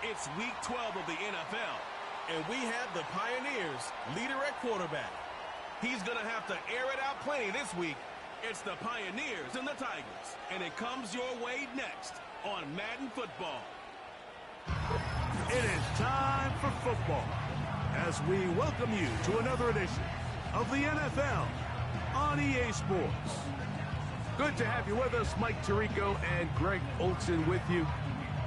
It's Week 12 of the NFL, and we have the Pioneers leader at quarterback. He's going to have to air it out plenty this week. It's the Pioneers and the Tigers, and it comes your way next on Madden Football. It is time for football as we welcome you to another edition of the NFL on EA Sports. Good to have you with us. Mike Tirico and Greg Olson with you.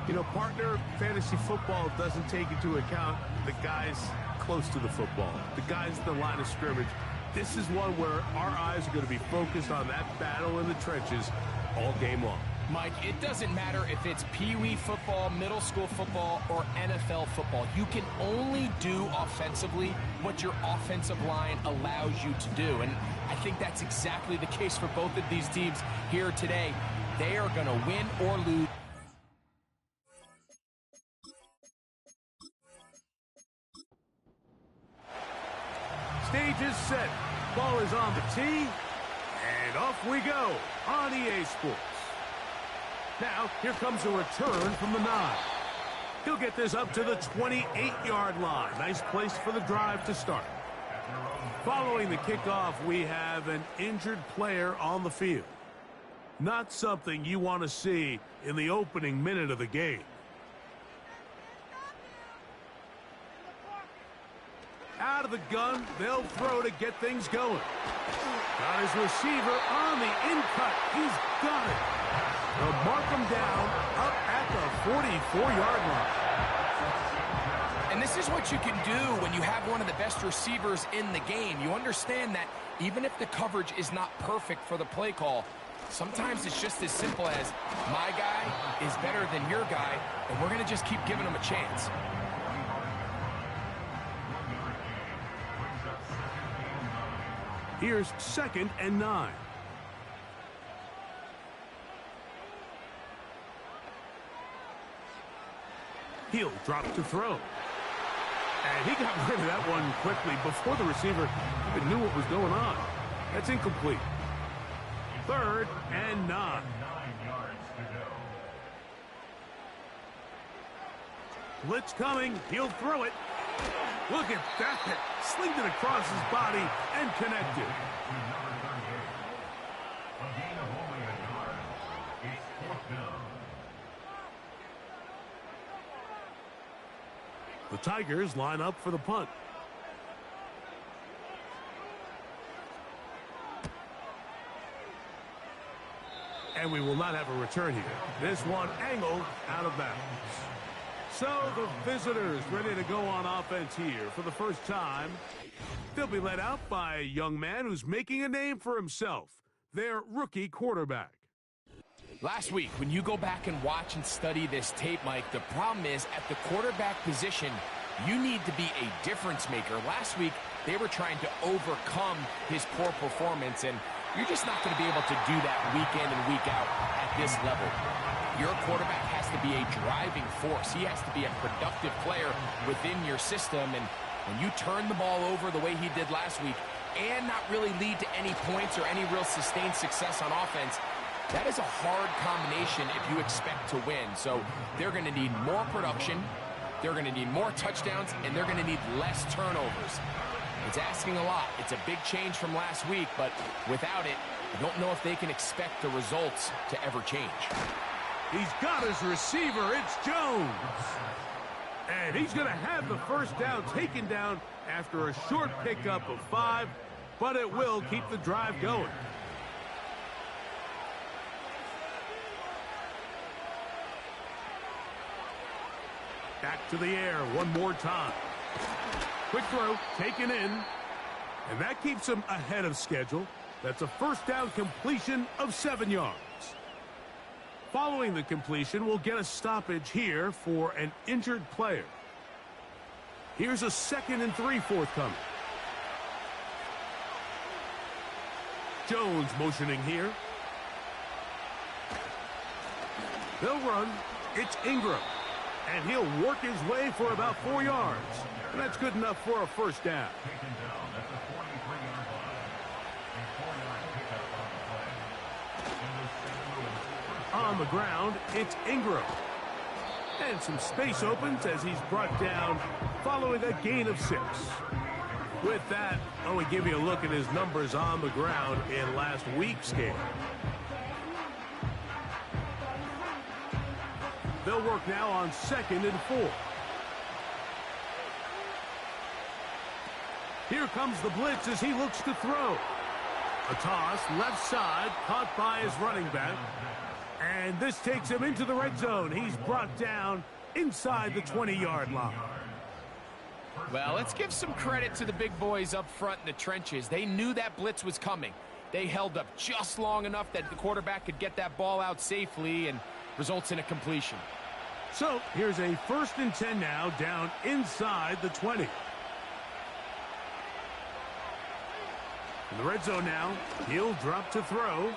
You know, partner, fantasy football doesn't take into account the guys close to the football, the guys at the line of scrimmage. This is one where our eyes are going to be focused on that battle in the trenches all game long. Mike, it doesn't matter if it's Pee-wee football, middle school football, or NFL football. You can only do offensively what your offensive line allows you to do. And I think that's exactly the case for both of these teams here today. They are going to win or lose. Stage is set. Ball is on the tee. And off we go on EA Sports. Now, here comes a return from the 9. He'll get this up to the 28-yard line. Nice place for the drive to start. Following the kickoff, we have an injured player on the field. Not something you want to see in the opening minute of the game. Out of the gun, they'll throw to get things going. Got his receiver on the in-cut. He's got it. They'll mark him down up at the 44-yard line. And this is what you can do when you have one of the best receivers in the game. You understand that even if the coverage is not perfect for the play call, sometimes it's just as simple as my guy is better than your guy, and we're going to just keep giving him a chance. Here's 2nd and 9. He'll drop to throw. And he got rid of that one quickly before the receiver even knew what was going on. That's incomplete. 3rd and 9. Blitz coming. He'll throw it. Look at that. Slinged it across his body and connected. The Tigers line up for the punt. And we will not have a return here. This one angled out of bounds. So the visitors ready to go on offense here for the first time. They'll be led out by a young man who's making a name for himself, their rookie quarterback. Last week, when you go back and watch and study this tape, Mike, the problem is at the quarterback position, you need to be a difference maker. Last week, they were trying to overcome his poor performance, and you're just not going to be able to do that week in and week out at this level. Your quarterback has to be a driving force. He has to be a productive player within your system, and when you turn the ball over the way he did last week and not really lead to any points or any real sustained success on offense, that is a hard combination if you expect to win. So they're going to need more production, they're going to need more touchdowns, and they're going to need less turnovers. It's asking a lot. It's a big change from last week, but without it, I don't know if they can expect the results to ever change. He's got his receiver. It's Jones. And he's going to have the first down taken down after a short pickup of 5, but it will keep the drive going. Back to the air one more time. Quick throw, taken in. And that keeps him ahead of schedule. That's a first down completion of 7 yards. Following the completion, we'll get a stoppage here for an injured player. Here's a 2nd and 3 forthcoming. Jones motioning here. They'll run. It's Ingram. And he'll work his way for about 4 yards. And that's good enough for a first down. On the ground, it's Ingram. And some space opens as he's brought down following a gain of 6. With that, I want to give you a look at his numbers on the ground in last week's game. They'll work now on 2nd and 4. Here comes the blitz as he looks to throw. A toss, left side, caught by his running back. And this takes him into the red zone. He's brought down inside the 20-yard line. Well, let's give some credit to the big boys up front in the trenches. They knew that blitz was coming. They held up just long enough that the quarterback could get that ball out safely and results in a completion. So here's a 1st and 10 now, down inside the 20. In the red zone now, he'll drop to throw.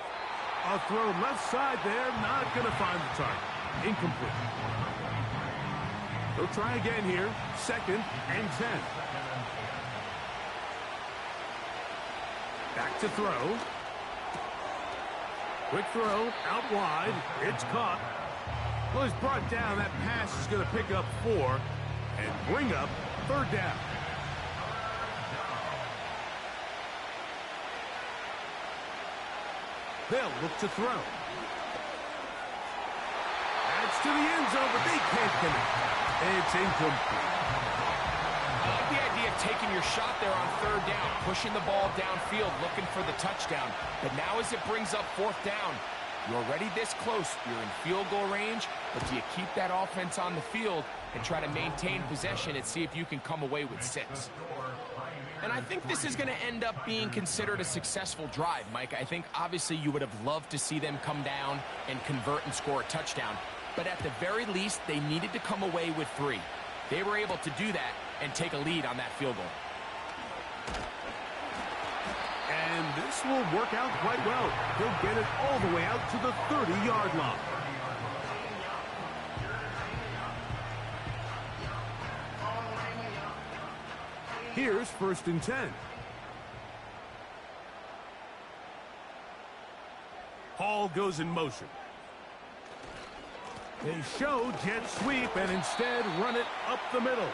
A throw left side there, not going to find the target. Incomplete. He'll try again here, 2nd and 10. Back to throw. Quick throw, out wide. It's caught. Well, he's brought down. That pass is going to pick up 4 and bring up 3rd down. They'll look to throw. That's to the end zone, but they can't connect. It's incomplete. I like the idea of taking your shot there on 3rd down, pushing the ball downfield, looking for the touchdown. But now as it brings up 4th down, you're already this close. You're in field goal range, but do you keep that offense on the field and try to maintain possession and see if you can come away with 6? And I think this is going to end up being considered a successful drive, Mike. I think obviously you would have loved to see them come down and convert and score a touchdown. But at the very least, they needed to come away with 3. They were able to do that and take a lead on that field goal. And this will work out quite well. He'll get it all the way out to the 30-yard line. Here's 1st and 10. Hall goes in motion. They show jet sweep and instead run it up the middle.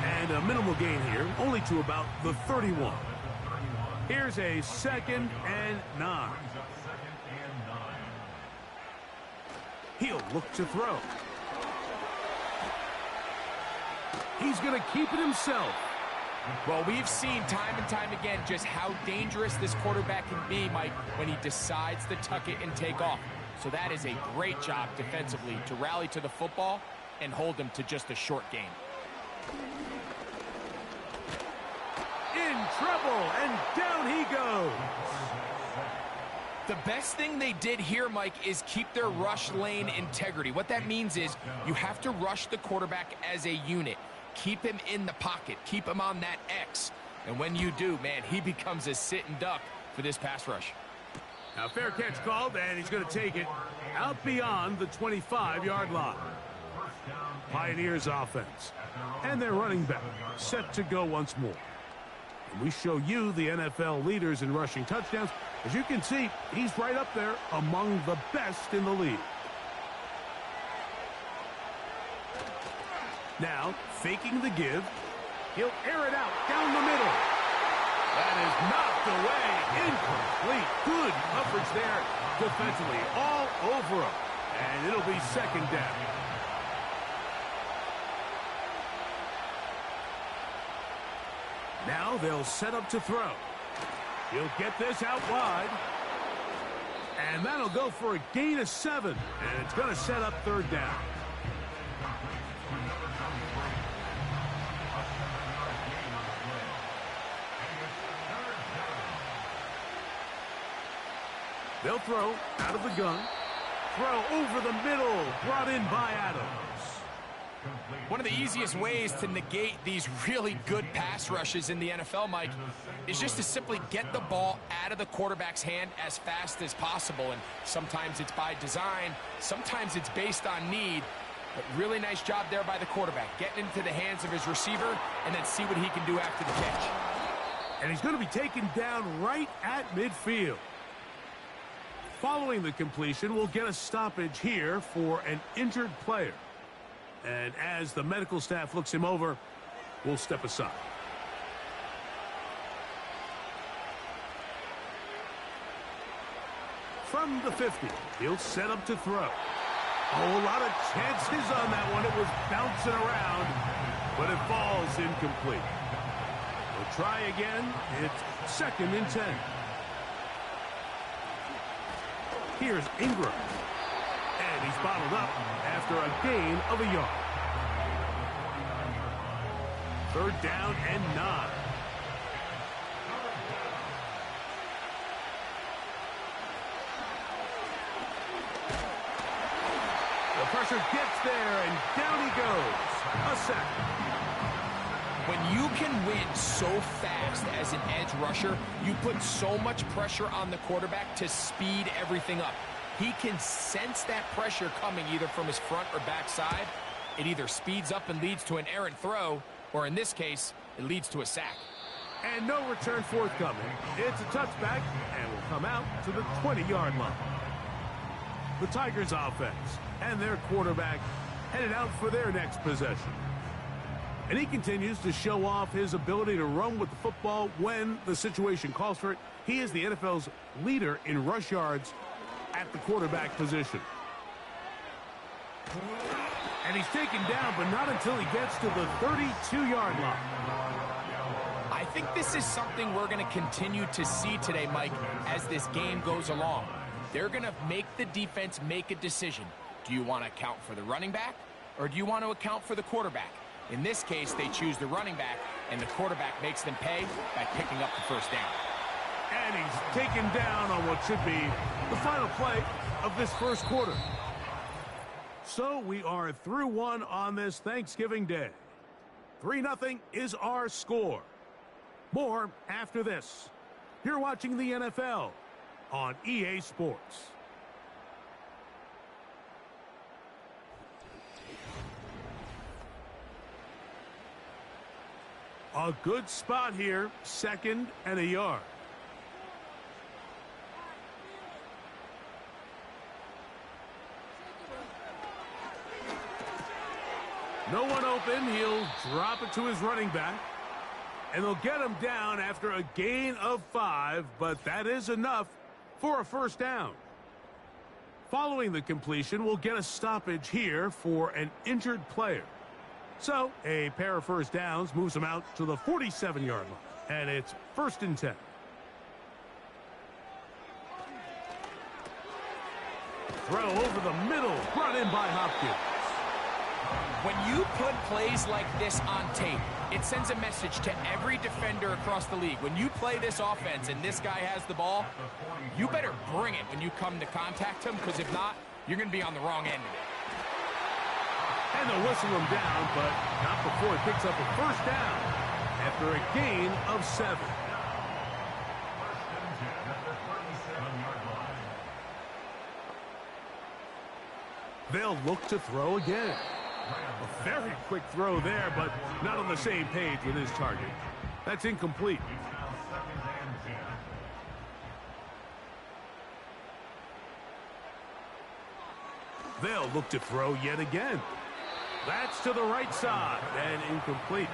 And a minimal gain here, only to about the 31. Here's a 2nd and 9. He'll look to throw. He's going to keep it himself. Well, we've seen time and time again just how dangerous this quarterback can be, Mike, when he decides to tuck it and take off. So that is a great job defensively to rally to the football and hold him to just a short gain. In trouble, and down he goes. The best thing they did here, Mike, is keep their rush lane integrity. What that means is you have to rush the quarterback as a unit. Keep him in the pocket. Keep him on that X. And when you do, man, he becomes a sitting duck for this pass rush. Now, fair catch called, and he's going to take it out beyond the 25-yard line. Pioneers offense. And their running back set to go once more. And we show you the NFL leaders in rushing touchdowns. As you can see, he's right up there among the best in the league. Now, faking the give. He'll air it out down the middle. That is knocked away. Incomplete. Good coverage there defensively. All over him. And it'll be 2nd down. Now they'll set up to throw. He'll get this out wide. And that'll go for a gain of 7. And it's going to set up 3rd down. They'll throw out of the gun. Throw over the middle. Brought in by Adams. One of the easiest ways to negate these really good pass rushes in the NFL, Mike, is just to simply get the ball out of the quarterback's hand as fast as possible. And sometimes it's by design. Sometimes it's based on need. But really nice job there by the quarterback, getting into the hands of his receiver and then see what he can do after the catch. And he's going to be taken down right at midfield. Following the completion, we'll get a stoppage here for an injured player. And as the medical staff looks him over, we'll step aside. From the 50, he'll set up to throw. Oh, a lot of chances on that one. It was bouncing around, but it falls incomplete. We'll try again. It's 2nd and 10. Here's Ingram. And he's bottled up after a gain of a yard. 3rd down and 9. The pressure gets there, and down he goes. A sack. When you can win so fast as an edge rusher, you put so much pressure on the quarterback to speed everything up. He can sense that pressure coming either from his front or back side. It either speeds up and leads to an errant throw, or in this case, it leads to a sack. And no return forthcoming. It's a touchback, and will come out to the 20-yard line. The Tigers offense and their quarterback headed out for their next possession. And he continues to show off his ability to run with the football when the situation calls for it. He is the NFL's leader in rush yards at the quarterback position. And he's taken down, but not until he gets to the 32-yard line. I think this is something we're going to continue to see today, Mike, as this game goes along. They're going to make the defense make a decision. Do you want to account for the running back, or do you want to account for the quarterback? In this case, they choose the running back, and the quarterback makes them pay by picking up the 1st down. And he's taken down on what should be the final play of this 1st quarter. So we are through 1 on this Thanksgiving Day. 3-0 is our score. More after this. You're watching the NFL on EA Sports. A good spot here, 2nd and a yard. No one open. He'll drop it to his running back. And they'll get him down after a gain of 5, but that is enough for a 1st down. Following the completion, we'll get a stoppage here for an injured player. So, a pair of 1st downs moves him out to the 47-yard line. And it's 1st and 10. Throw over the middle, brought in by Hopkins. When you put plays like this on tape, it sends a message to every defender across the league. When you play this offense and this guy has the ball, you better bring it when you come to contact him, because if not, you're going to be on the wrong end of it. And they'll whistle him down, but not before he picks up a 1st down after a gain of 7. They'll look to throw again. A very quick throw there, but not on the same page with his target. That's incomplete. They'll look to throw yet again. That's to the right side and incomplete.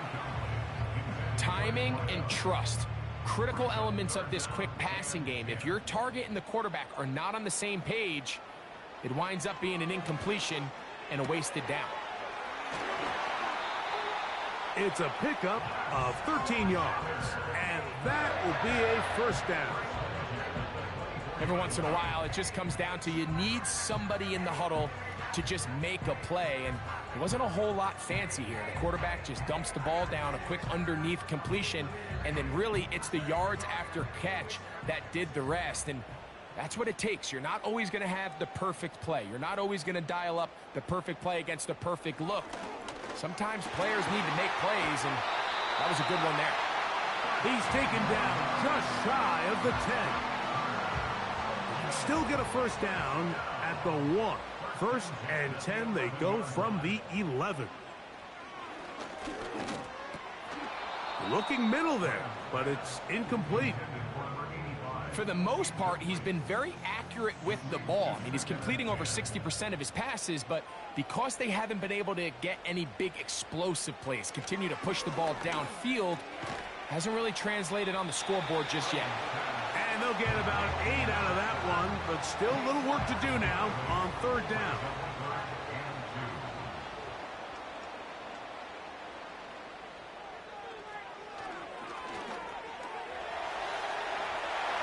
Timing and trust, critical elements of this quick passing game. If your target and the quarterback are not on the same page, it winds up being an incompletion and a wasted down. It's a pickup of 13 yards, and that will be a 1st down. Every once in a while, it just comes down to you need somebody in the huddle to just make a play, and it wasn't a whole lot fancy here. The quarterback just dumps the ball down, a quick underneath completion, and then really it's the yards after catch that did the rest, and that's what it takes. You're not always going to have the perfect play. You're not always going to dial up the perfect play against the perfect look. Sometimes players need to make plays, and that was a good one there. He's taken down just shy of the 10. He can still get a 1st down at the 1. 1st and 10, they go from the 11. Looking middle there, but it's incomplete. For the most part, he's been very accurate with the ball. I mean, he's completing over 60% of his passes, but because they haven't been able to get any big explosive plays, continue to push the ball downfield, hasn't really translated on the scoreboard just yet. And they'll get about 8 out of that one, but still a little work to do now on third down.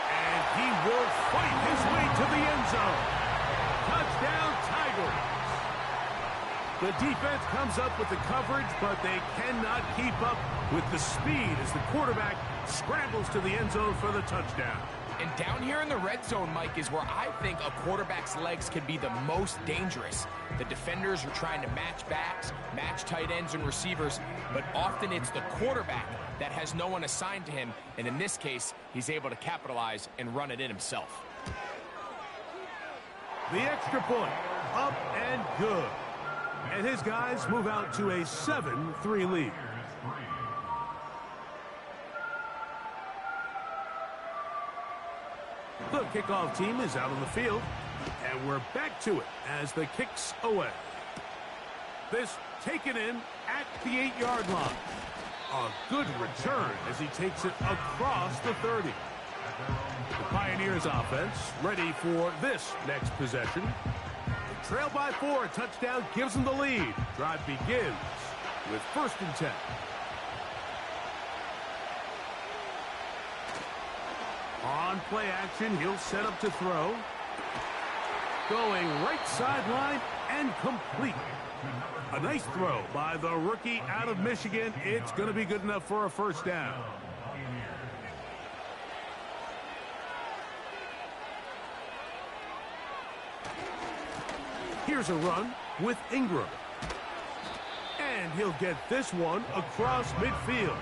And he will fight his way to the end zone. Touchdown, Tigers. The defense comes up with the coverage, but they cannot keep up with the speed as the quarterback scrambles to the end zone for the touchdown. And down here in the red zone, Mike, is where I think a quarterback's legs can be the most dangerous. The defenders are trying to match backs, match tight ends and receivers, but often it's the quarterback that has no one assigned to him, and in this case, he's able to capitalize and run it in himself. The extra point, up and good. And his guys move out to a 7-3 lead. The kickoff team is out on the field, and we're back to it as the kick's away. This taken in at the 8-yard line. A good return as he takes it across the 30. The Pioneers offense ready for this next possession. Trail by 4, touchdown gives them the lead. Drive begins with 1st and 10. On play action, he'll set up to throw. Going right sideline and complete. A nice throw by the rookie out of Michigan. It's going to be good enough for a 1st down. Here's a run with Ingram. And he'll get this one across midfield.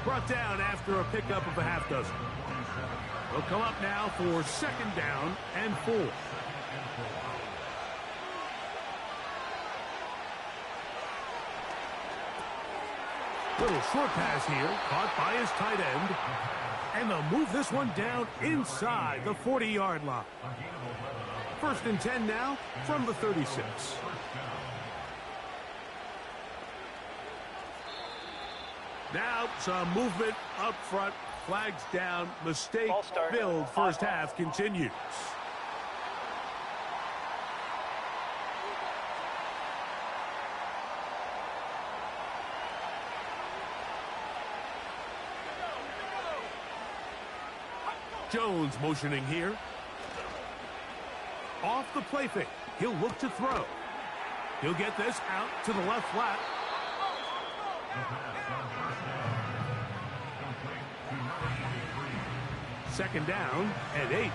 Brought down after a pickup of a half dozen. They'll come up now for 2nd down and 4. Little short pass here, caught by his tight end. And they'll move this one down inside the 40-yard line. 1st and 10 now from the 36. Now some movement up front. Flags down. Mistake filled first half continues. Jones motioning here. Off the play fake. He'll look to throw. He'll get this out to the left flat. Second down and 8.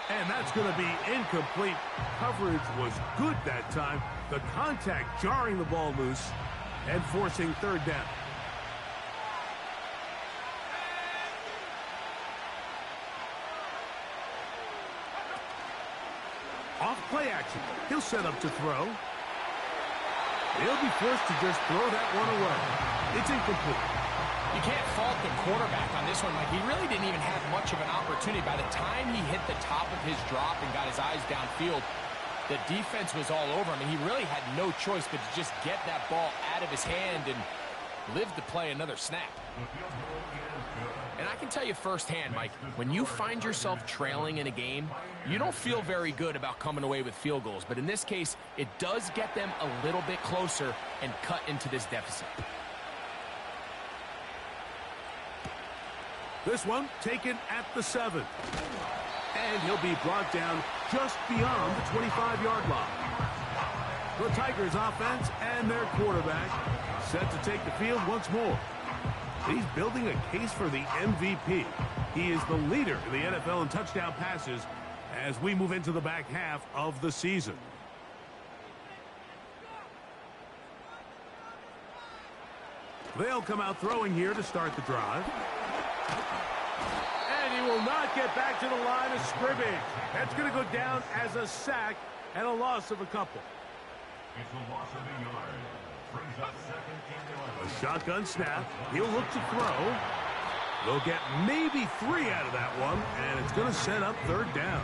And that's going to be incomplete. Coverage was good that time. The contact jarring the ball loose and forcing 3rd down. Off play action. He'll set up to throw. He'll be forced to just throw that one away. It's incomplete. You can't fault the quarterback on this one, Mike. He really didn't even have much of an opportunity. By the time he hit the top of his drop and got his eyes downfield, the defense was all over him. And he really had no choice but to just get that ball out of his hand and live to play another snap. And I can tell you firsthand, Mike, when you find yourself trailing in a game, you don't feel very good about coming away with field goals. But in this case, it does get them a little bit closer and cut into this deficit. This one taken at the 7. And he'll be brought down just beyond the 25-yard line. The Tigers offense and their quarterback set to take the field once more. He's building a case for the MVP. He is the leader in the NFL in touchdown passes as we move into the back half of the season. They'll come out throwing here to start the drive. And he will not get back to the line of scrimmage. That's going to go down as a sack and a loss of a couple. It's a loss of a yard. A shotgun snap. He'll look to throw. They'll get maybe 3 out of that one, and it's going to set up third down.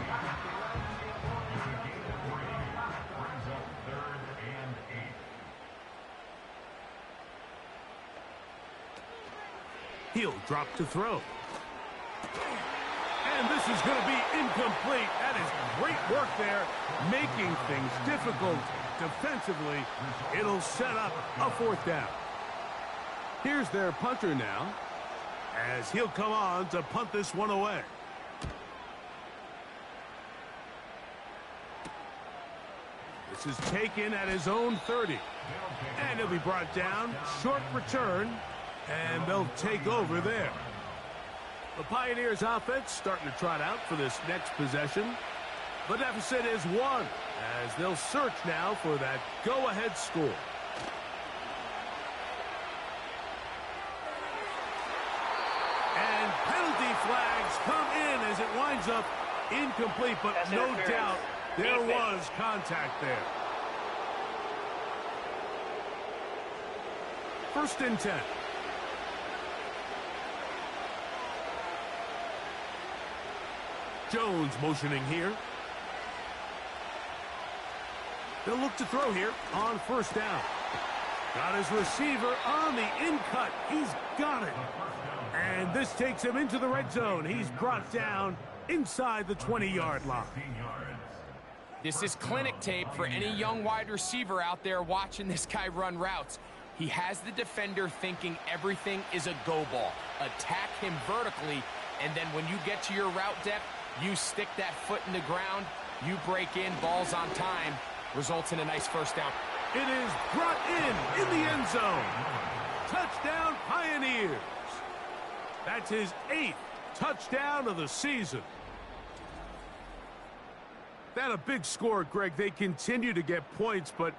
He'll drop to throw. And this is going to be incomplete. That is great work there, making things difficult defensively. It'll set up a fourth down. Here's their punter now, as he'll come on to punt this one away. This is taken at his own 30. And he'll be brought down. Short return. And they'll take over there. The Pioneers offense starting to trot out for this next possession. The deficit is 1, as they'll search now for that go-ahead score. And penalty flags come in as it winds up incomplete, but no doubt there was contact there. 1st and 10. Jones motioning here. They'll look to throw here on 1st down. Got his receiver on the in-cut. He's got it. And this takes him into the red zone. He's brought down inside the 20-yard line. This is clinic tape for any young wide receiver out there watching this guy run routes. He has the defender thinking everything is a go ball. Attack him vertically, and then when you get to your route depth, you stick that foot in the ground, you break in, balls on time, results in a nice 1st down. It is brought in the end zone. Touchdown, Pioneers. That's his 8th touchdown of the season. That a big score, Greg. They continue to get points, but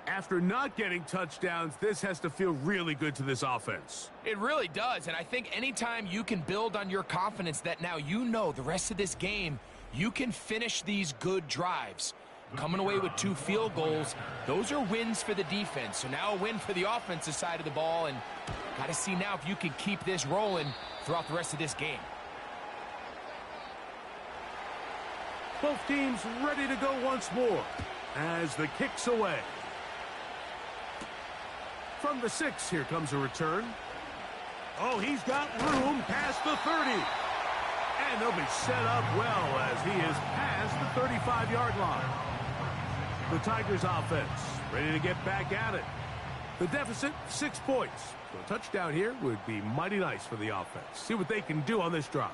after not getting touchdowns, this has to feel really good to this offense. It really does, and I think anytime you can build on your confidence that now you know the rest of this game, you can finish these good drives. Coming away with 2 field goals, those are wins for the defense. So now a win for the offensive side of the ball, and got to see now if you can keep this rolling throughout the rest of this game. Both teams ready to go once more as the kick's away. From the 6, here comes a return. Oh, he's got room past the 30. And they'll be set up well as he is past the 35-yard line. The Tigers offense ready to get back at it. The deficit, 6 points. So a touchdown here would be mighty nice for the offense. See what they can do on this drive.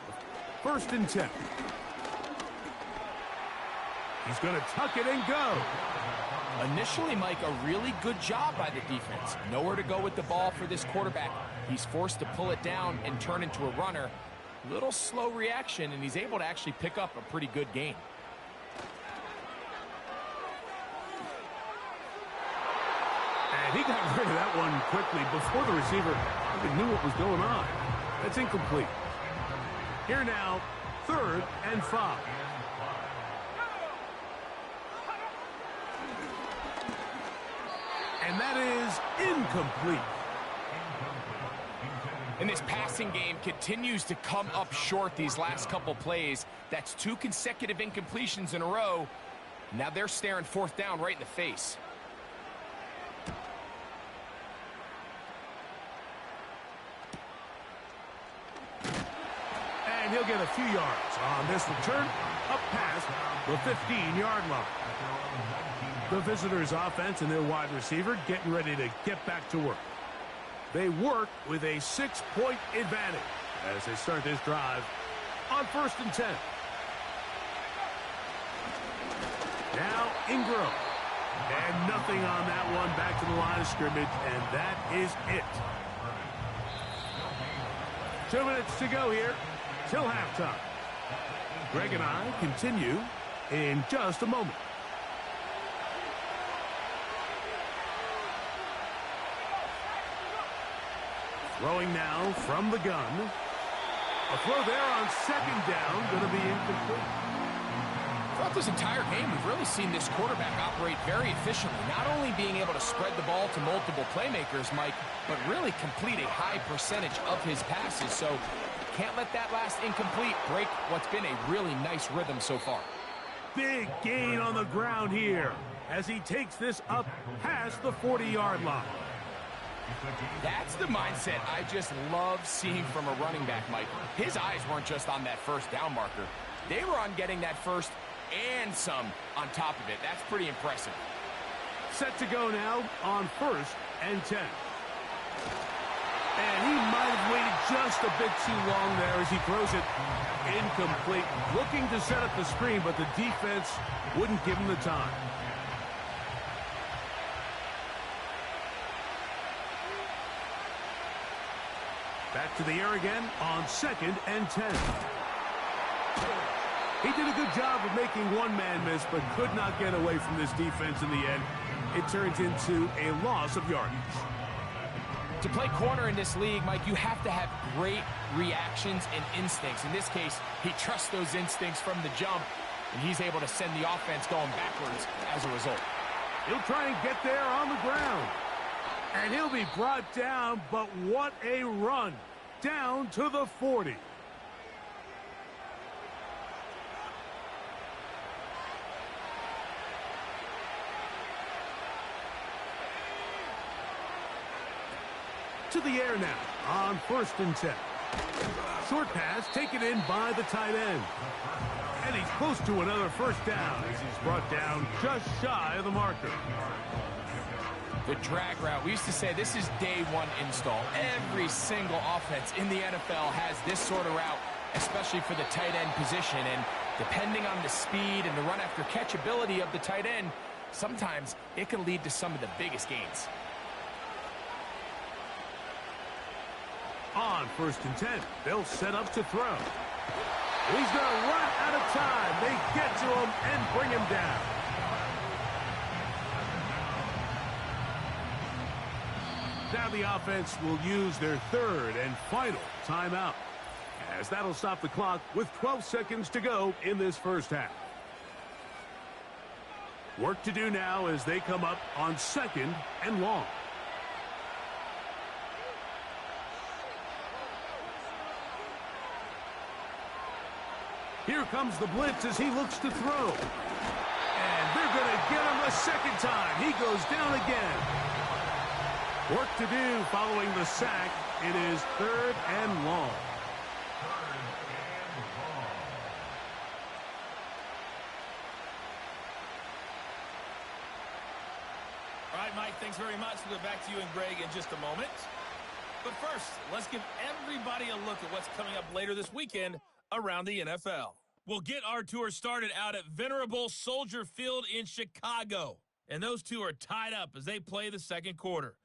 1st and 10. He's going to tuck it and go. Initially, Mike, a really good job by the defense. Nowhere to go with the ball for this quarterback. He's forced to pull it down and turn into a runner. Little slow reaction, and he's able to actually pick up a pretty good gain. And he got rid of that one quickly before the receiver even knew what was going on. That's incomplete. Here now, 3rd and 5. And that is incomplete. And this passing game continues to come up short these last couple plays. That's 2 consecutive incompletions in a row. Now they're staring 4th down right in the face. And he'll get a few yards on this return up past the 15-yard line. The visitors' offense and their wide receiver getting ready to get back to work. They work with a 6-point advantage as they start this drive on 1st and 10. Now Ingram. And nothing on that one, back to the line of scrimmage, and that is it. 2 minutes to go here till halftime. Greg and I continue in just a moment. Throwing now from the gun. A throw there on 2nd down, going to be incomplete. Throughout this entire game, we've really seen this quarterback operate very efficiently, not only being able to spread the ball to multiple playmakers, Mike, but really complete a high percentage of his passes. So can't let that last incomplete break what's been a really nice rhythm so far. Big gain on the ground here as he takes this up past the 40-yard line. That's the mindset I just love seeing from a running back, Mike. His eyes weren't just on that first down marker. They were on getting that first and some on top of it. That's pretty impressive. Set to go now on 1st and 10. And he might have waited just a bit too long there as he throws it incomplete. Looking to set up the screen, but the defense wouldn't give him the time. Back to the air again on 2nd and 10. He did a good job of making one man miss, but could not get away from this defense in the end. It turns into a loss of yardage. To play corner in this league, Mike, you have to have great reactions and instincts. In this case, he trusts those instincts from the jump, and he's able to send the offense going backwards as a result. He'll try and get there on the ground. And he'll be brought down, but what a run. Down to the 40. To the air now on 1st and 10. Short pass taken in by the tight end. And he's close to another first down as he's brought down just shy of the marker. The drag route. We used to say this is day one install. Every single offense in the NFL has this sort of route, especially for the tight end position. And depending on the speed and the run after catch ability of the tight end, sometimes it can lead to some of the biggest gains. On 1st and 10, they'll set up to throw. He's going to run out of time. They get to him and bring him down. Now the offense will use their 3rd and final timeout, as that'll stop the clock with 12 seconds to go in this first half. Work to do now as they come up on 2nd and long. Here comes the blitz as he looks to throw. And they're going to get him a second time. He goes down again. Work to do following the sack. It is 3rd and long. All right, Mike, thanks very much. We'll get back to you and Greg in just a moment. But first, let's give everybody a look at what's coming up later this weekend around the NFL. We'll get our tour started out at Venerable Soldier Field in Chicago. And those two are tied up as they play the second quarter.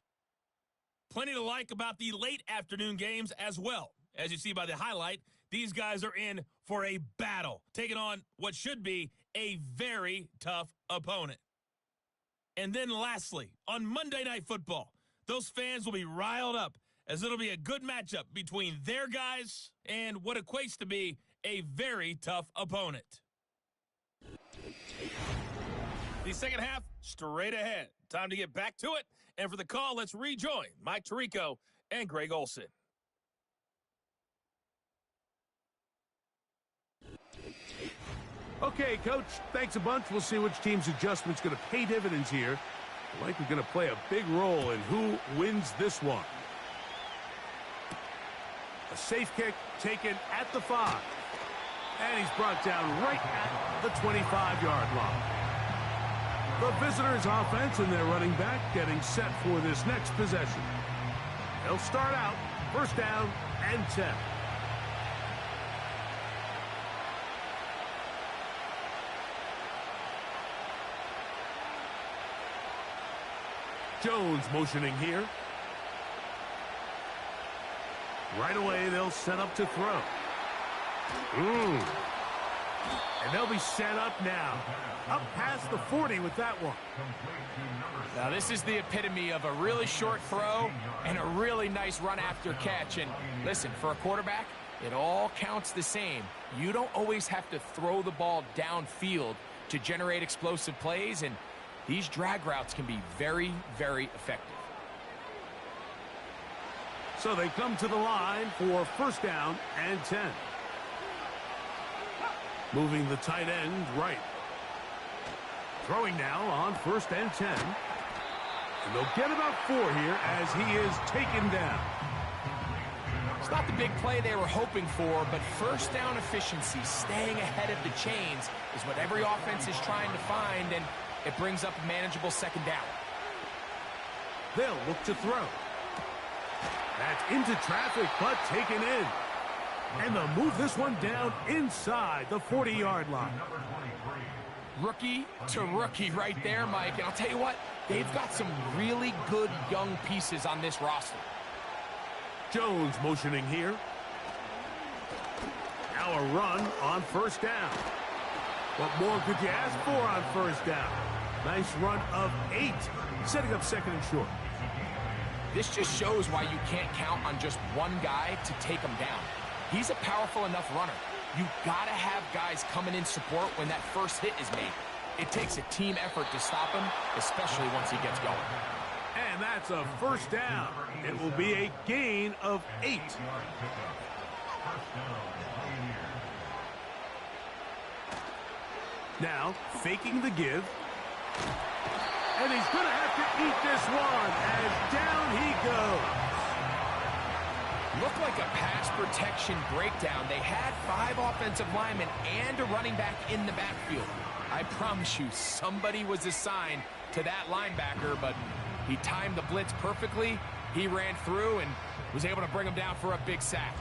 Plenty to like about the late afternoon games as well. As you see by the highlight, these guys are in for a battle, taking on what should be a very tough opponent. And then lastly, on Monday Night Football, those fans will be riled up as it'll be a good matchup between their guys and what equates to be a very tough opponent. The second half, straight ahead. Time to get back to it. And for the call, let's rejoin Mike Tirico and Greg Olson. Okay, Coach, thanks a bunch. We'll see which team's adjustment's going to pay dividends here. Likely going to play a big role in who wins this one. A safe kick taken at the 5. And he's brought down right at the 25-yard line. The visitors' offense and their running back getting set for this next possession. They'll start out 1st down and 10. Jones motioning here. Right away, they'll set up to throw. And they'll be set up now. Up past the 40 with that one. Now, this is the epitome of a really short throw and a really nice run after catch. And listen, for a quarterback, It all counts the same. You don't always have to throw the ball downfield to generate explosive plays, and these drag routes can be very, very effective. So they come to the line for first down and 10. Moving the tight end right. Throwing now on first and 10. And they'll get about 4 here as he is taken down. It's not the big play they were hoping for, but first down efficiency, staying ahead of the chains, is what every offense is trying to find, and it brings up a manageable second down. They'll look to throw. That's into traffic, but taken in. And they'll move this one down inside the 40-yard line. Rookie to rookie right there, Mike. And I'll tell you what, they've got some really good young pieces on this roster. Jones motioning here. Now a run on first down. What more could you ask for on first down? Nice run of 8, setting up second and short. This just shows why you can't count on just one guy to take him down. He's a powerful enough runner. You gotta have guys coming in support when that first hit is made. It takes a team effort to stop him, especially once he gets going. And that's a first down. It will be a gain of 8. Now, faking the give. And he's going to have to eat this one as down he goes. Looked like a pass protection breakdown. They had 5 offensive linemen and a running back in the backfield. I promise you, somebody was assigned to that linebacker, but he timed the blitz perfectly. He ran through and was able to bring him down for a big sack.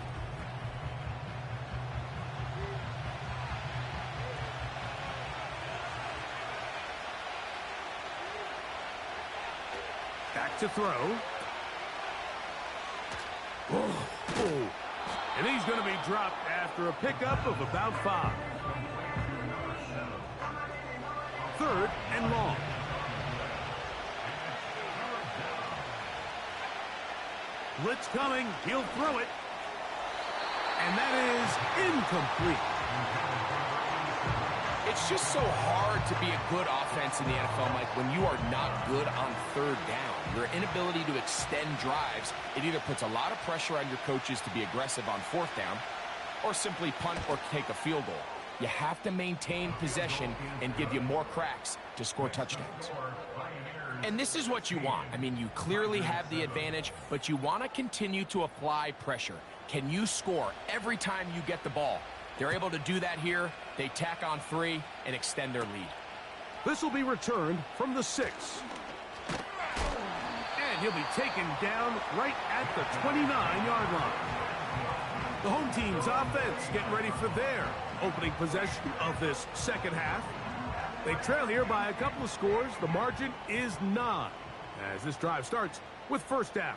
Back to throw. Oh. And he's going to be dropped after a pickup of about 5. 3rd and long. Blitz coming. He'll throw it. And that is incomplete. It's just so hard to be a good offense in the NFL, Mike, when you are not good on 3rd down. Your inability to extend drives, it either puts a lot of pressure on your coaches to be aggressive on 4th down or simply punt or take a field goal. You have to maintain possession and give you more cracks to score touchdowns. And this is what you want. I mean, you clearly have the advantage, but you want to continue to apply pressure. Can you score every time you get the ball? They're able to do that here. They tack on 3 and extend their lead. This will be returned from the 6. And he'll be taken down right at the 29-yard line. The home team's offense getting ready for their opening possession of this second half. They trail here by a couple of scores. The margin is 9 as this drive starts with first down.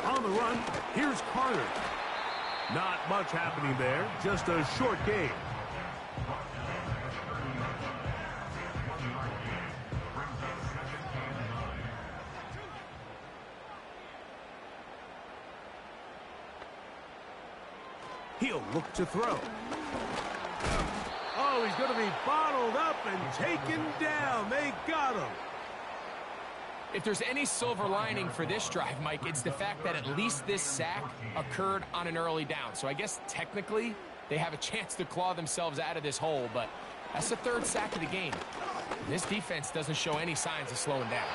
On the run, here's Carter. Not much happening there, just a short gain. He'll look to throw. Oh, he's going to be bottled up and taken down. They got him. If there's any silver lining for this drive, Mike, it's the fact that at least this sack occurred on an early down. So I guess technically they have a chance to claw themselves out of this hole, but that's the 3rd sack of the game. This defense doesn't show any signs of slowing down.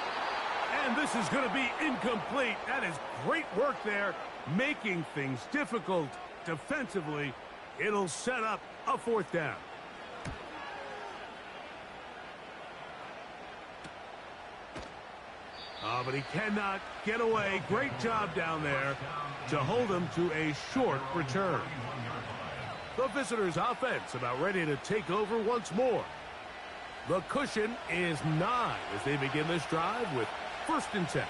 And this is going to be incomplete. That is great work there, making things difficult defensively. It'll set up a 4th down. But he cannot get away. Great job down there to hold him to a short return. The visitors' offense about ready to take over once more. The cushion is 9 as they begin this drive with first and 10.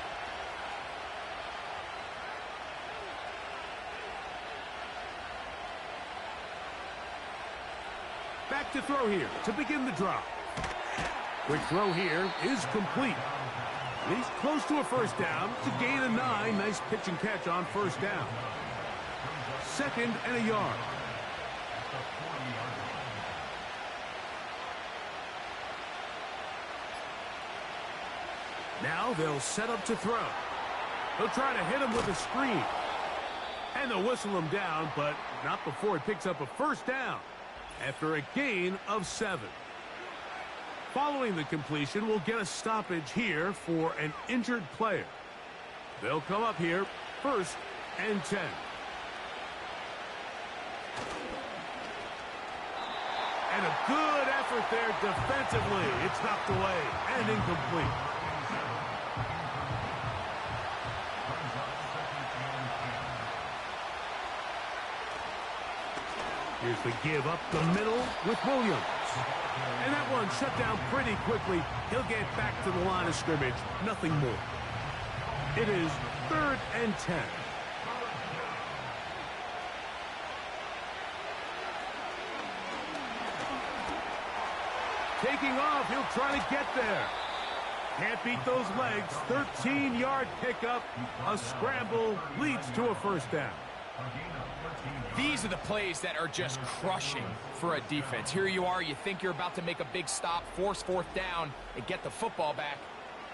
Back to throw here to begin the drive. Quick throw here is complete. He's close to a first down. It's a gain of 9. Nice pitch and catch on first down. 2nd and a yard. Now they'll set up to throw. They'll try to hit him with a screen. And they'll whistle him down, but not before he picks up a first down after a gain of 7. Following the completion, we'll get a stoppage here for an injured player. They'll come up here, 1st and 10. And a good effort there defensively. It's knocked away and incomplete. Here's the give up the middle with Williams. And that one shut down pretty quickly. He'll get back to the line of scrimmage. Nothing more. It is 3rd and 10. Taking off, he'll try to get there. Can't beat those legs. 13-yard pickup. A scramble leads to a first down. These are the plays that are just crushing for a defense. Here you are, you think you're about to make a big stop, force 4th down, and get the football back.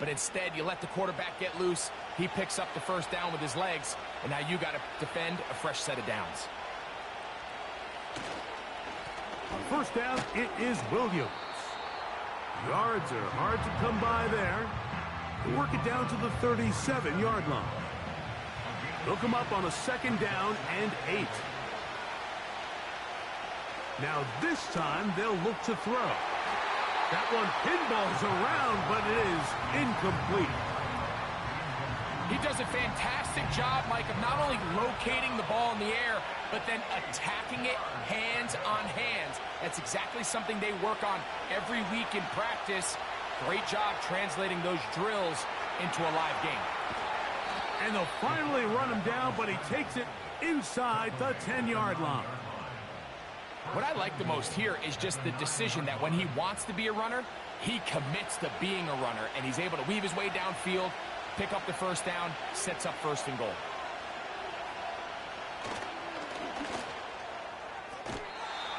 But instead, you let the quarterback get loose. He picks up the first down with his legs, and now you got to defend a fresh set of downs. On first down, it is Williams. Yards are hard to come by there. They work it down to the 37-yard line. They'll come up on a 2nd down and 8. Now this time they'll look to throw. That one pinballs around, but it is incomplete. He does a fantastic job, Mike, of not only locating the ball in the air, but then attacking it hands on hands. That's exactly something they work on every week in practice. Great job translating those drills into a live game. And they'll finally run him down, but he takes it inside the 10-yard line. What I like the most here is just the decision that when he wants to be a runner, he commits to being a runner, and he's able to weave his way downfield, pick up the first down, sets up 1st and goal.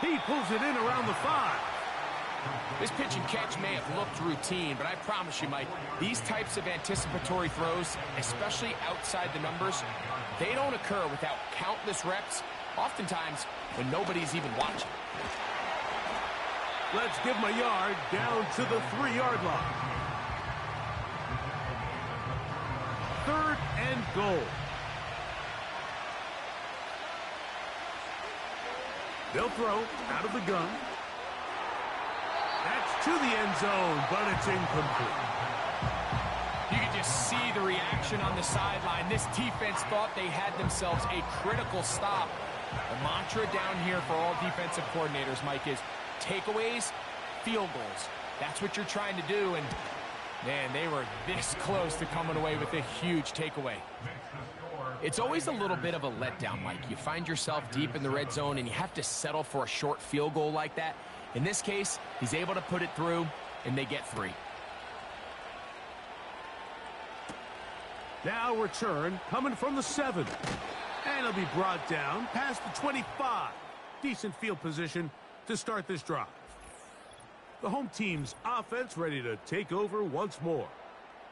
He pulls it in around the 5. This pitch and catch may have looked routine, but I promise you, Mike, these types of anticipatory throws, especially outside the numbers, they don't occur without countless reps, oftentimes when nobody's even watching. Let's give him a yard down to the 3-yard line. 3rd and goal. They'll throw out of the gun. That's to the end zone, but it's incomplete. You can just see the reaction on the sideline. This defense thought they had themselves a critical stop. The mantra down here for all defensive coordinators, Mike, is takeaways, field goals. That's what you're trying to do, and, man, they were this close to coming away with a huge takeaway. It's always a little bit of a letdown, Mike. You find yourself deep in the red zone, and you have to settle for a short field goal like that. In this case, he's able to put it through, and they get 3. Now return coming from the 7. And he'll be brought down past the 25. Decent field position to start this drive. The home team's offense ready to take over once more.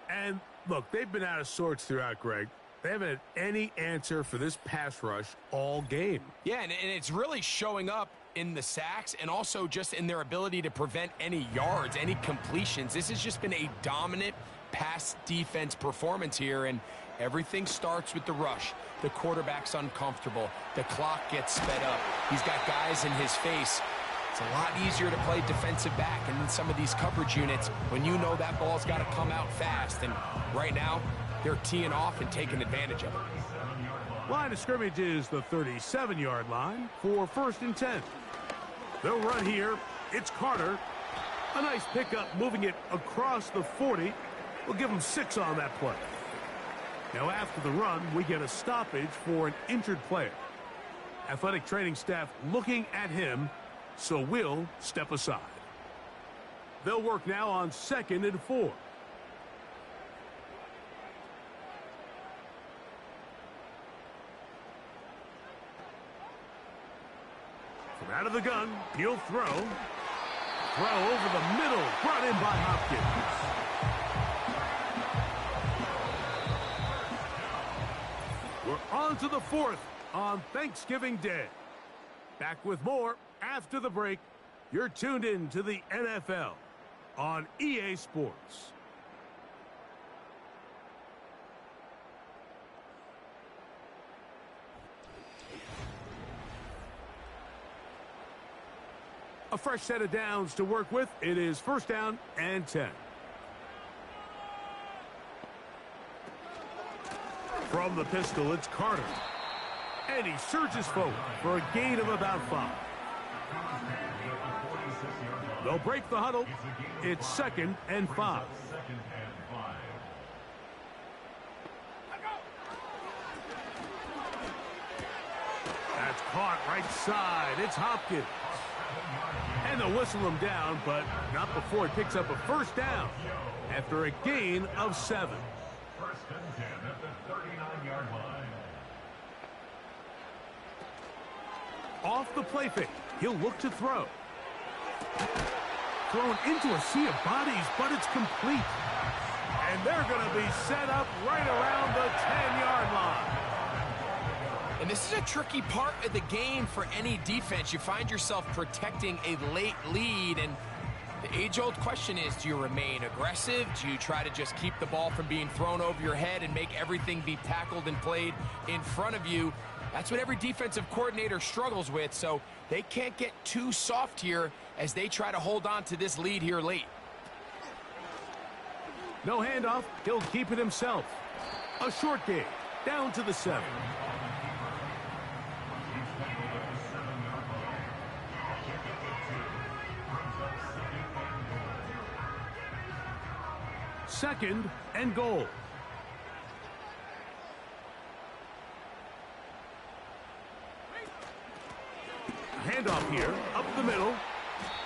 And look, they've been out of sorts throughout, Greg. They haven't had any answer for this pass rush all game. Yeah, and it's really showing up in the sacks and also just in their ability to prevent any yards, any completions. This has just been a dominant pass defense performance here, and everything starts with the rush. The quarterback's uncomfortable. The clock gets sped up. He's got guys in his face. It's a lot easier to play defensive back and in some of these coverage units when you know that ball's got to come out fast. And right now, they're teeing off and taking advantage of it. Line of scrimmage is the 37-yard line for 1st and 10. They'll run here. It's Carter. A nice pickup moving it across the 40. We'll give them 6 on that play. Now after the run, we get a stoppage for an injured player. Athletic training staff looking at him, so we'll step aside. They'll work now on 2nd and 4. From out of the gun, he'll throw. Throw over the middle, brought in by Hopkins. We're on to the fourth on Thanksgiving Day. Back with more after the break. You're tuned in to the NFL on EA Sports. A fresh set of downs to work with. It is first down and 10. From the pistol, it's Carter. And he surges forward for a gain of about 5. They'll break the huddle. It's 2nd and 5. That's caught right side. It's Hopkins. And they'll whistle him down, but not before he picks up a first down after a gain of 7. First and 10 at the 39-yard line. Off the play fake, he'll look to throw. Thrown into a sea of bodies, but it's complete. And they're going to be set up right around the 10-yard line. And this is a tricky part of the game for any defense. You find yourself protecting a late lead, and the age-old question is, do you remain aggressive? Do you try to just keep the ball from being thrown over your head and make everything be tackled and played in front of you? That's what every defensive coordinator struggles with, so they can't get too soft here as they try to hold on to this lead here late. No handoff. He'll keep it himself. A short game, down to the 7. Second and goal. Handoff here, up the middle.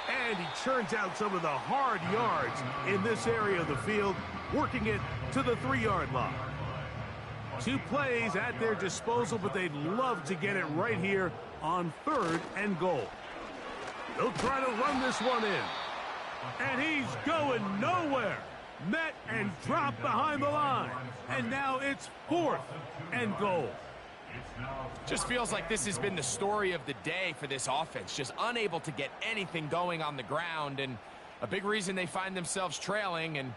And he churns out some of the hard yards in this area of the field, working it to the 3-yard line. 2 plays at their disposal, but they'd love to get it right here on 3rd and goal. They'll try to run this one in. And he's going nowhere. Met and dropped behind the line. And now it's 4th and goal. Just feels like this has been the story of the day for this offense. Just unable to get anything going on the ground. And a big reason they find themselves trailing, and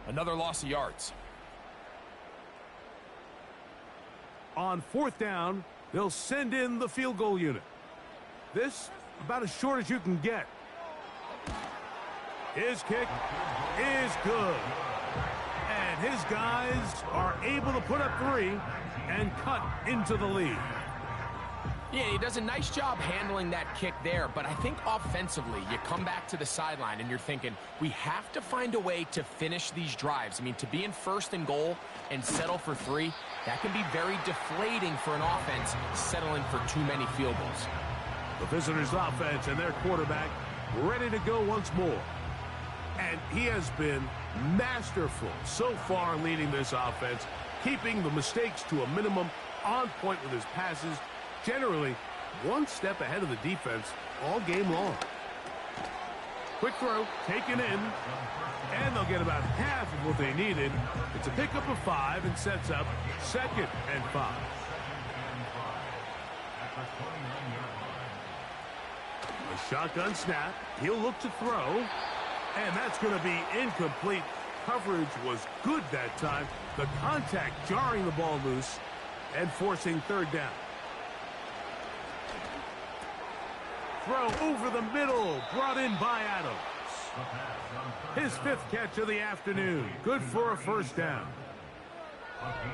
another loss of yards. On 4th down, they'll send in the field goal unit. This about as short as you can get. His kick is good. And his guys are able to put up 3 and cut into the lead. Yeah, he does a nice job handling that kick there, but I think offensively, you come back to the sideline and you're thinking, we have to find a way to finish these drives. I mean, to be in 1st and goal and settle for 3, that can be very deflating for an offense settling for too many field goals. The visitors' offense and their quarterback ready to go once more. And he has been masterful so far leading this offense, keeping the mistakes to a minimum, on point with his passes, generally one step ahead of the defense all game long. Quick throw, taken in, and they'll get about half of what they needed. It's a pickup of 5 and sets up 2nd and 5. A shotgun snap. He'll look to throw. And that's going to be incomplete. Coverage was good that time. The contact jarring the ball loose and forcing 3rd down. Throw over the middle, brought in by Adams. His 5th catch of the afternoon. Good for a first down.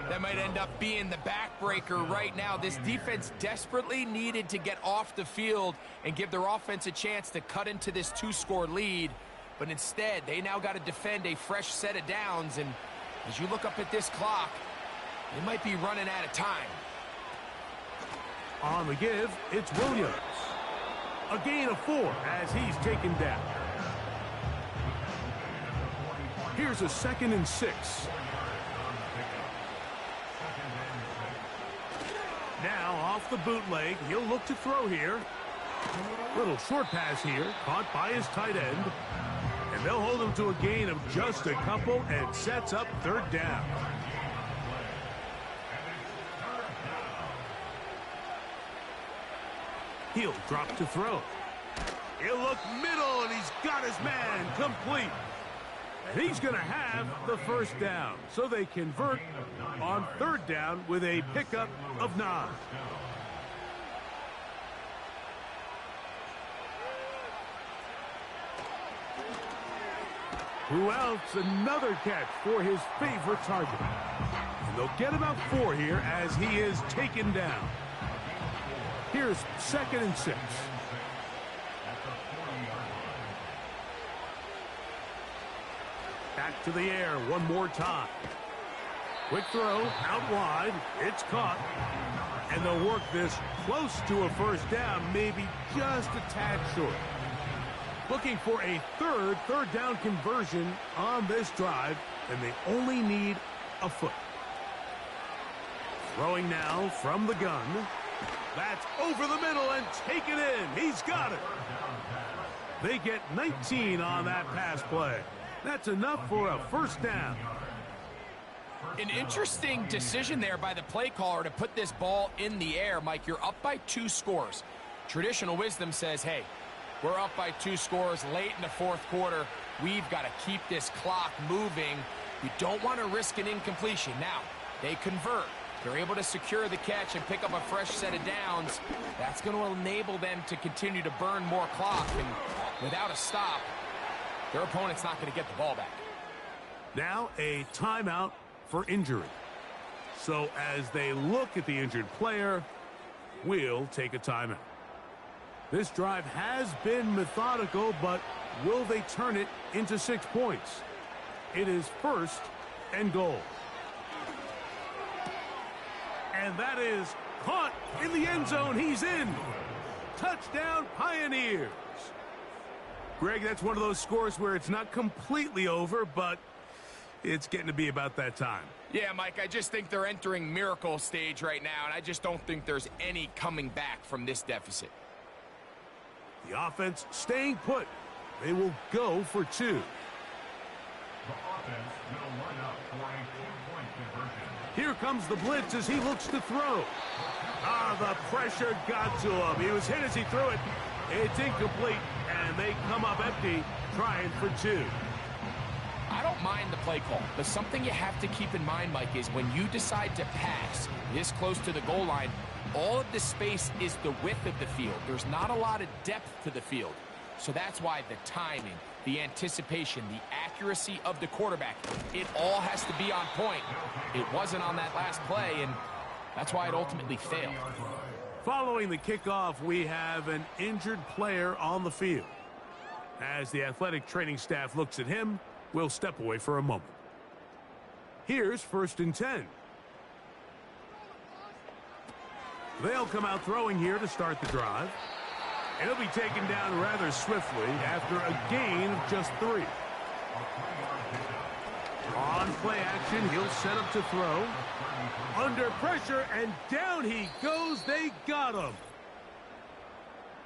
That might end up being the backbreaker right now. This defense desperately needed to get off the field and give their offense a chance to cut into this 2-score lead. But instead, they now got to defend a fresh set of downs. And as you look up at this clock, they might be running out of time. On the give, it's Williams. A gain of 4 as he's taken down. Here's a 2nd and 6. Now off the bootleg, he'll look to throw here. Little short pass here, caught by his tight end. And they'll hold him to a gain of just a couple and sets up third down. He'll drop to throw. He'll look middle, and he's got his man complete. And he's going to have the first down. So they convert on third down with a pickup of 9. Who else? Another catch for his favorite target. And they'll get about 4 here as he is taken down. Here's 2nd and 6. Back to the air one more time. Quick throw out wide. It's caught. And they'll work this close to a first down, maybe just a tad short. Looking for a third down conversion on this drive, and they only need a foot. Throwing now from the gun. That's over the middle and taken in. He's got it. They get 19 on that pass play. That's enough for a first down. An interesting decision there by the play caller to put this ball in the air. Mike, you're up by 2 scores. Traditional wisdom says, hey, we're up by 2 scores late in the 4th quarter. We've got to keep this clock moving. You don't want to risk an incompletion. Now, they convert. They're able to secure the catch and pick up a fresh set of downs. That's going to enable them to continue to burn more clock. And without a stop, their opponent's not going to get the ball back. Now a timeout for injury. So as they look at the injured player, we'll take a timeout. This drive has been methodical, but will they turn it into 6 points? It is 1st and goal. And that is caught in the end zone. He's in. Touchdown, Pioneers. Greg, that's one of those scores where it's not completely over, but it's getting to be about that time. Yeah, Mike, I just think they're entering miracle stage right now, and I just don't think there's any coming back from this deficit. The offense staying put. They will go for 2. The offense will line up for a 2-point conversion. Here comes the blitz as he looks to throw. The pressure got to him. He was hit as he threw it. It's incomplete, and they come up empty, trying for 2. I don't mind the play call, but something you have to keep in mind, Mike, is when you decide to pass this close to the goal line, all of the space is the width of the field. There's not a lot of depth to the field. So that's why the timing, the anticipation, the accuracy of the quarterback, it all has to be on point. It wasn't on that last play, and that's why it ultimately failed. Following the kickoff, we have an injured player on the field. As the athletic training staff looks at him, we'll step away for a moment. Here's 1st and 10. They'll come out throwing here to start the drive. And he'll be taken down rather swiftly after a gain of just 3. On play action, he'll set up to throw. Under pressure, and down he goes. They got him.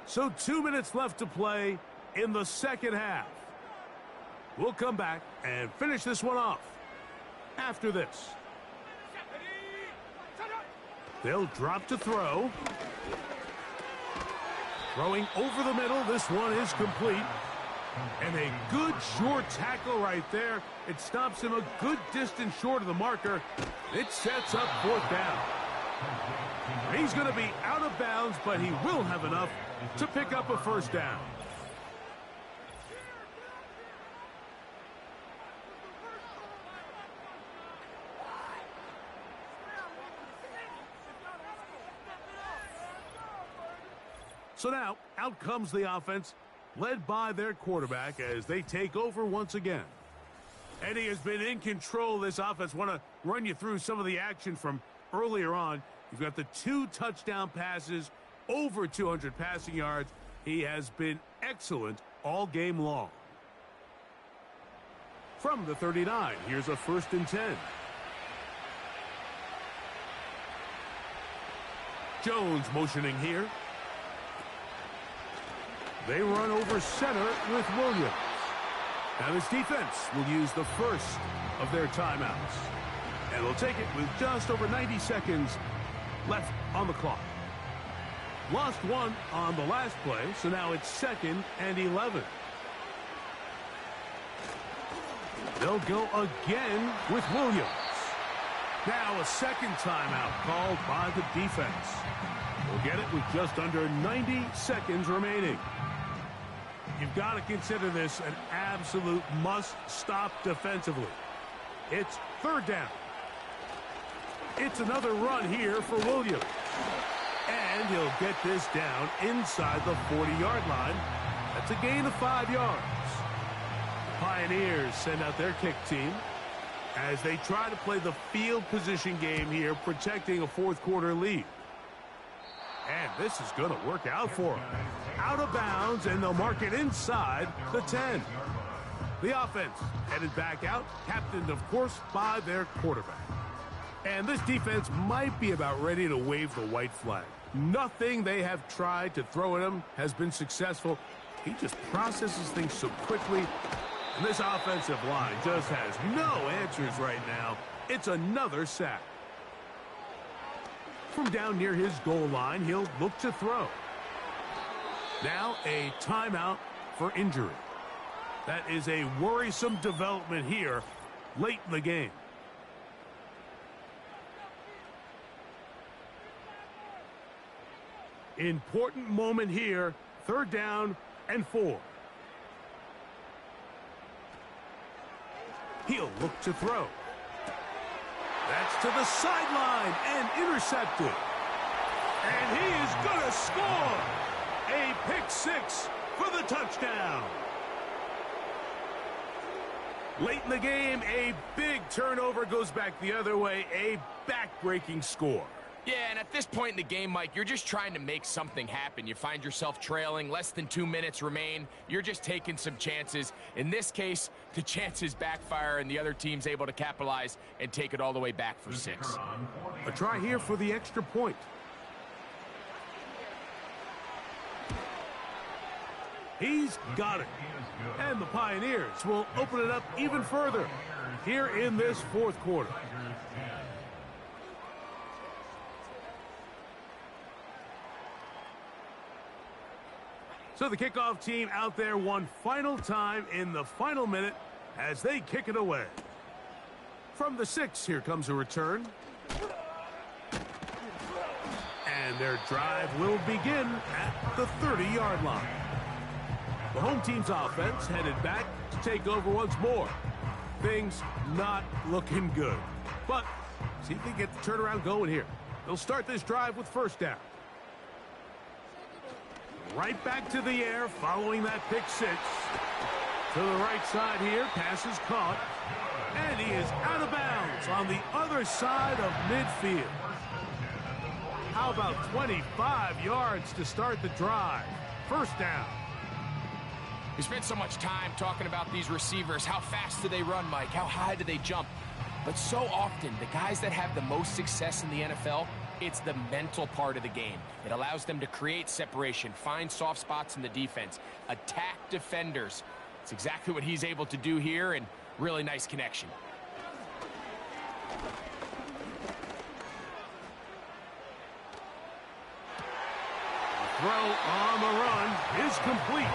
So 2 minutes left to play in the 2nd half. We'll come back and finish this one off after this. They'll drop to throw. Throwing over the middle. This one is complete. And a good short tackle right there. It stops him a good distance short of the marker. It sets up 4th down. He's going to be out of bounds, but he will have enough to pick up a first down. So now, out comes the offense, led by their quarterback as they take over once again. And he has been in control of this offense. Want to run you through some of the action from earlier on. You've got the 2 touchdown passes, over 200 passing yards. He has been excellent all game long. From the 39, here's a 1st and 10. Jones motioning here. They run over center with Williams. Now this defense will use the first of their timeouts. And they'll take it with just over 90 seconds left on the clock. Lost one on the last play, so now it's 2nd and 11. They'll go again with Williams. Now a second timeout called by the defense. We'll get it with just under 90 seconds remaining. You've got to consider this an absolute must-stop defensively. It's 3rd down. It's another run here for Williams. And he'll get this down inside the 40-yard line. That's a gain of 5 yards. Pioneers send out their kick team as they try to play the field position game here, protecting a fourth-quarter lead. And this is going to work out for them. Out of bounds, and they'll mark it inside the 10. The offense headed back out, captained, of course, by their quarterback. And this defense might be about ready to wave the white flag. Nothing they have tried to throw at him has been successful. He just processes things so quickly. And this offensive line just has no answers right now. It's another sack. From down near his goal line, he'll look to throw. Now a timeout for injury. That is a worrisome development here late in the game. Important moment here, 3rd down and 4. He'll look to throw. That's to the sideline and intercepted. And he is going to score. A pick 6 for the touchdown. Late in the game, a big turnover goes back the other way. A back-breaking score. Yeah, and at this point in the game, Mike, you're just trying to make something happen. You find yourself trailing, less than 2 minutes remain. You're just taking some chances. In this case, the chances backfire, and the other team's able to capitalize and take it all the way back for 6. A try here for the extra point. He's got it. And the Pioneers will open it up even further here in this 4th quarter. So the kickoff team out there one final time in the final minute as they kick it away. From the 6, here comes a return. And their drive will begin at the 30-yard line. The home team's offense headed back to take over once more. Things not looking good. But see if they get the turnaround going here. They'll start this drive with 1st down. Right back to the air following that pick 6. To the right side here, pass is caught. And he is out of bounds on the other side of midfield. How about 25 yards to start the drive? 1st down. We spent so much time talking about these receivers. How fast do they run, Mike? How high do they jump? But so often, the guys that have the most success in the NFL, it's the mental part of the game. It allows them to create separation, find soft spots in the defense, attack defenders. It's exactly what he's able to do here, and really nice connection. Throw on the run is complete.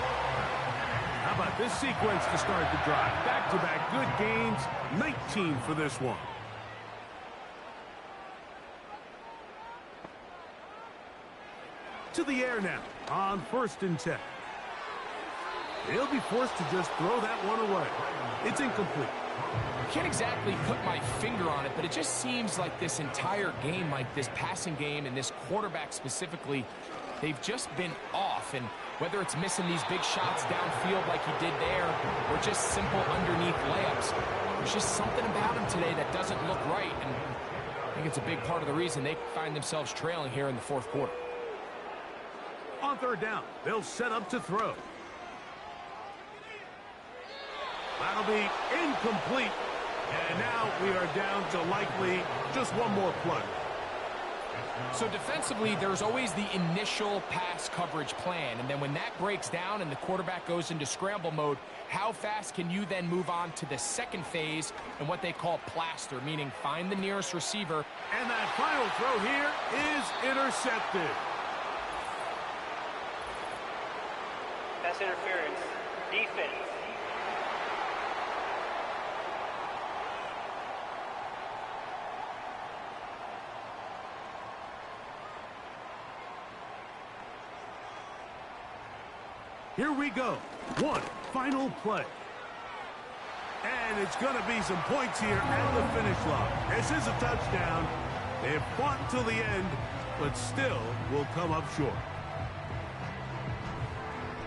How about this sequence to start the drive? Back-to-back good gains, 19 for this one. To the air now on 1st and 10. He'll be forced to just throw that one away. It's incomplete. I can't exactly put my finger on it, but it just seems like this entire game, like this passing game and this quarterback specifically, they've just been off. And whether it's missing these big shots downfield like he did there or just simple underneath layups, there's just something about him today that doesn't look right. And I think it's a big part of the reason they find themselves trailing here in the 4th quarter. On 3rd down, they'll set up to throw. That'll be incomplete. And now we are down to likely just one more play. So defensively, there's always the initial pass coverage plan, and then when that breaks down and the quarterback goes into scramble mode, how fast can you then move on to the second phase and what they call plaster, meaning find the nearest receiver. And that final throw here is intercepted. Pass interference. Defense. Here we go. One final play. And it's going to be some points here at the finish line. This is a touchdown. They've fought until the end, but still will come up short.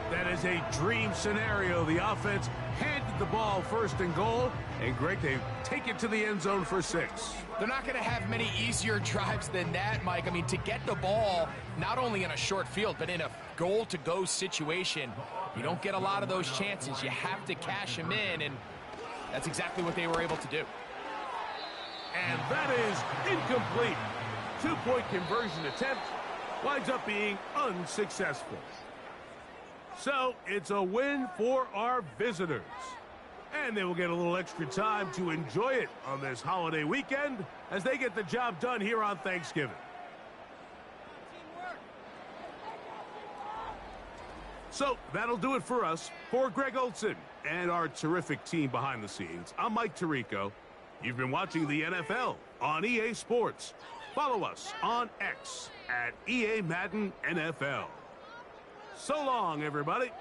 That is a dream scenario. The offense handed the ball first and goal. And, Greg, they take it to the end zone for 6. They're not going to have many easier drives than that, Mike. I mean, to get the ball, not only in a short field, but in a goal-to-go situation, you don't get a lot of those chances. You have to cash them in, and that's exactly what they were able to do. And that is incomplete. 2-point conversion attempt winds up being unsuccessful. So it's a win for our visitors. And they will get a little extra time to enjoy it on this holiday weekend as they get the job done here on Thanksgiving. So that'll do it for us. For Greg Olson and our terrific team behind the scenes, I'm Mike Tirico. You've been watching the NFL on EA Sports. Follow us on X at EA Madden NFL. So long, everybody.